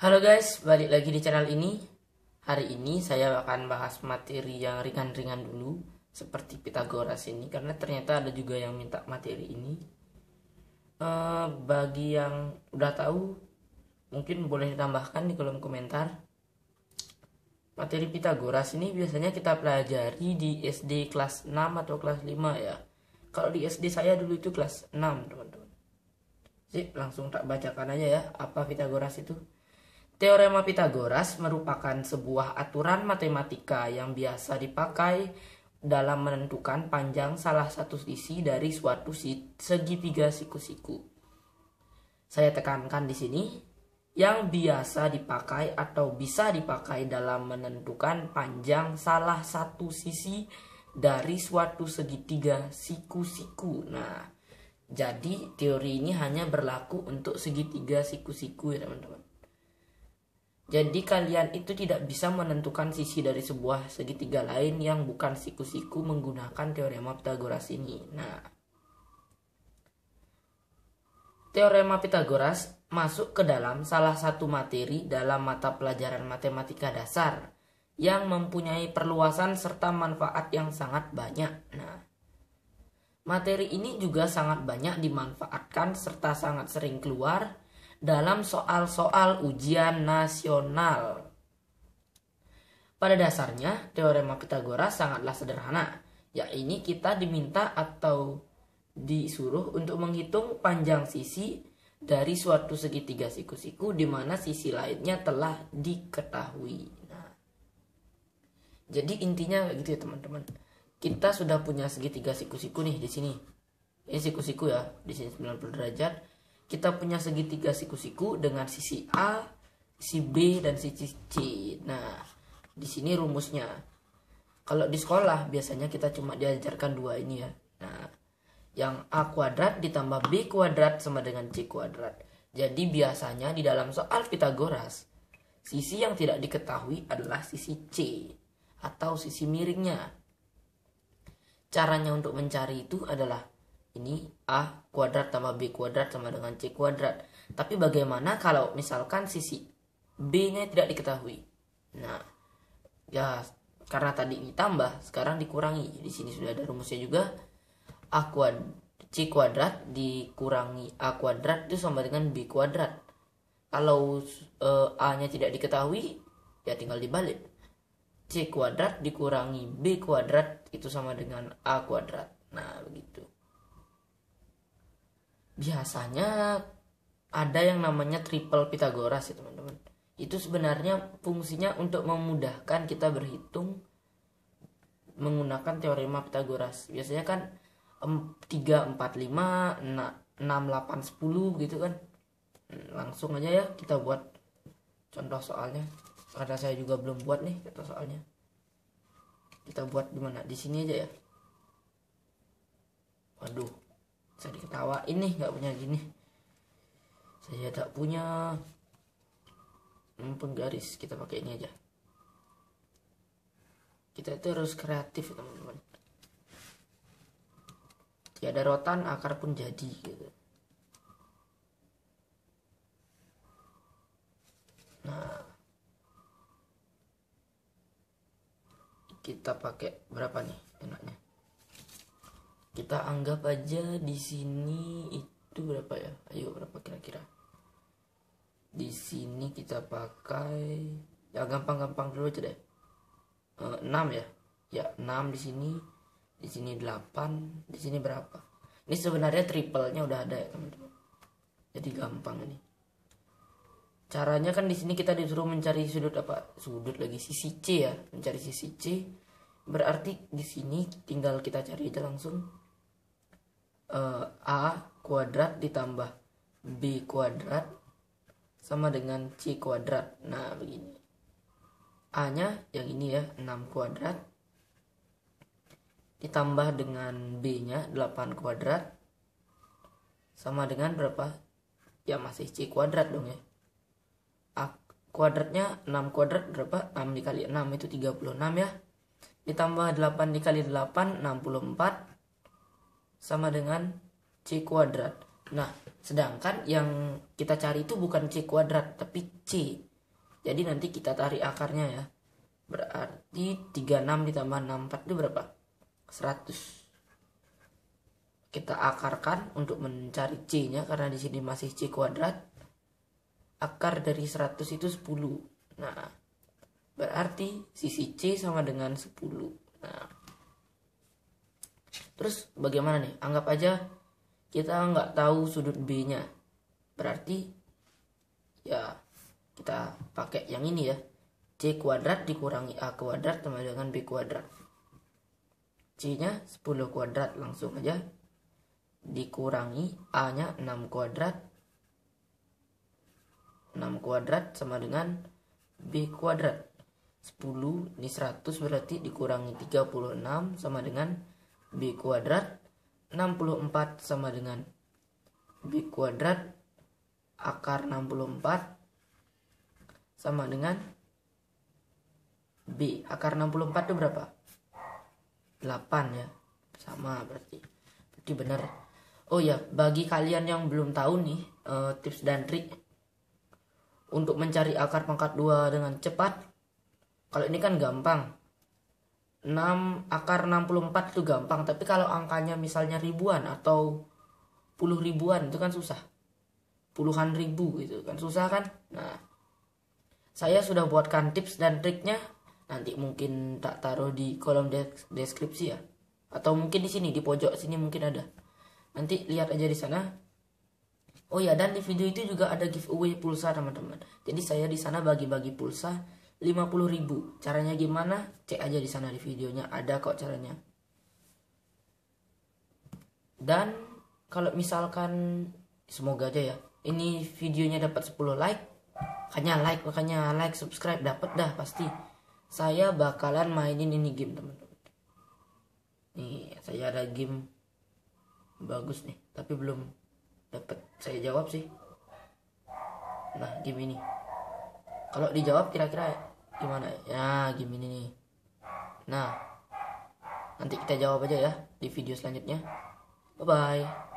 Halo guys, balik lagi di channel ini. Hari ini saya akan bahas materi yang ringan-ringan dulu, seperti Pitagoras ini, karena ternyata ada juga yang minta materi ini. Bagi yang udah tahu, mungkin boleh ditambahkan di kolom komentar. Materi Pitagoras ini biasanya kita pelajari di SD kelas 6 atau kelas 5 ya. Kalau di SD saya dulu itu kelas 6 teman-teman. Jadi langsung tak bacakan aja ya, apa Pitagoras itu. Teorema Pitagoras merupakan sebuah aturan matematika yang biasa dipakai dalam menentukan panjang salah satu sisi dari suatu segitiga siku-siku. Saya tekankan di sini, yang biasa dipakai atau bisa dipakai dalam menentukan panjang salah satu sisi dari suatu segitiga siku-siku. Nah, jadi teori ini hanya berlaku untuk segitiga siku-siku ya teman-teman. Jadi kalian itu tidak bisa menentukan sisi dari sebuah segitiga lain yang bukan siku-siku menggunakan teorema Pitagoras ini. Nah, teorema Pitagoras masuk ke dalam salah satu materi dalam mata pelajaran matematika dasar yang mempunyai perluasan serta manfaat yang sangat banyak. Nah, materi ini juga sangat banyak dimanfaatkan serta sangat sering keluar dalam soal-soal ujian nasional. Pada dasarnya, teorema Pitagoras sangatlah sederhana, yakni kita diminta atau disuruh untuk menghitung panjang sisi dari suatu segitiga siku-siku di mana sisi lainnya telah diketahui. Nah, jadi intinya kayak gitu ya teman-teman. Kita sudah punya segitiga siku-siku nih di sini. Ini siku-siku ya, di sini 90 derajat. Kita punya segitiga siku-siku dengan sisi A, sisi B, dan sisi C. Nah, di sini rumusnya. Kalau di sekolah biasanya kita cuma diajarkan dua ini ya. Nah, yang A kuadrat ditambah B kuadrat sama dengan C kuadrat. Jadi biasanya di dalam soal Pitagoras, sisi yang tidak diketahui adalah sisi C atau sisi miringnya. Caranya untuk mencari itu adalah ini A kuadrat tambah B kuadrat sama dengan C kuadrat. Tapi bagaimana kalau misalkan sisi B-nya tidak diketahui? Nah, ya karena tadi ditambah, sekarang dikurangi. Di sini sudah ada rumusnya juga. C kuadrat dikurangi A kuadrat itu sama dengan B kuadrat. Kalau A-nya tidak diketahui, ya tinggal dibalik. C kuadrat dikurangi B kuadrat itu sama dengan A kuadrat. Nah, begitu. Biasanya ada yang namanya triple Pitagoras ya teman-teman. Itu sebenarnya fungsinya untuk memudahkan kita berhitung menggunakan teorema Pitagoras. Biasanya kan 3, 4, 5, 6, 8, 10 gitu kan. Langsung aja ya kita buat contoh soalnya. Karena saya juga belum buat nih contoh soalnya. Kita buat di mana? Di sini aja ya. Waduh, saya diketawain nih nggak punya gini. Saya tak punya penggaris. Kita pakai ini aja. Kita itu harus kreatif teman-teman. Tiada rotan akar pun jadi gitu. Nah, kita pakai berapa nih enaknya? Kita anggap aja di sini itu berapa ya? Ayo berapa kira-kira? Di sini kita pakai ya gampang-gampang dulu aja deh. 6 ya. Ya, 6 di sini. Di sini 8, di sini berapa? Ini sebenarnya triple-nya udah ada ya, teman-teman. Jadi gampang ini. Caranya kan di sini kita disuruh mencari sudut apa? Sudut lagi sisi C ya, mencari sisi C. Berarti di sini tinggal kita cari aja langsung. A kuadrat ditambah B kuadrat sama dengan C kuadrat. Nah, begini. A-nya yang ini ya, 6 kuadrat ditambah dengan B-nya 8 kuadrat sama dengan berapa? Ya masih C kuadrat dong ya. A kuadratnya 6 kuadrat berapa? 6 dikali 6 itu 36 ya. Ditambah 8 dikali 8 64 sama dengan C kuadrat. Nah, sedangkan yang kita cari itu bukan C kuadrat tapi C. Jadi nanti kita tarik akarnya ya. Berarti 36 ditambah 64 itu berapa? 100. Kita akarkan untuk mencari C-nya karena di sini masih C kuadrat. Akar dari 100 itu 10. Nah, berarti sisi C sama dengan 10. Nah, terus bagaimana nih? Anggap aja kita nggak tahu sudut B-nya. Berarti ya kita pakai yang ini ya. C kuadrat dikurangi A kuadrat sama dengan B kuadrat. C-nya 10 kuadrat, langsung aja dikurangi A-nya 6 kuadrat. 6 kuadrat sama dengan B kuadrat. 10 ini 100 berarti dikurangi 36 sama dengan B kuadrat. 64 sama dengan B kuadrat. Akar 64 sama dengan B. Akar 64 itu berapa? 8 ya. Sama berarti benar. Oh ya, bagi kalian yang belum tahu nih tips dan trik untuk mencari akar pangkat 2 dengan cepat. Kalau ini kan gampang. 6 akar 64 itu gampang, tapi kalau angkanya misalnya ribuan atau puluh ribuan itu kan susah. Puluhan ribu gitu kan susah kan. Nah, saya sudah buatkan tips dan triknya. Nanti mungkin tak taruh di kolom deskripsi ya. Atau mungkin di sini di pojok sini mungkin ada. Nanti lihat aja di sana. Oh ya, dan di video itu juga ada giveaway pulsa teman-teman. Jadi saya di sana bagi-bagi pulsa 50.000. Caranya gimana? Cek aja di sana di videonya, ada kok caranya. Dan kalau misalkan semoga aja ya ini videonya dapat 10 like. Makanya like, subscribe dapat dah pasti. Saya bakalan mainin ini game teman-teman. Nih, saya ada game bagus nih, tapi belum dapat saya jawab sih. Nah, game ini kalau dijawab kira-kira gimana ya? Game ini nih. Nah, nanti kita jawab aja ya di video selanjutnya. Bye bye.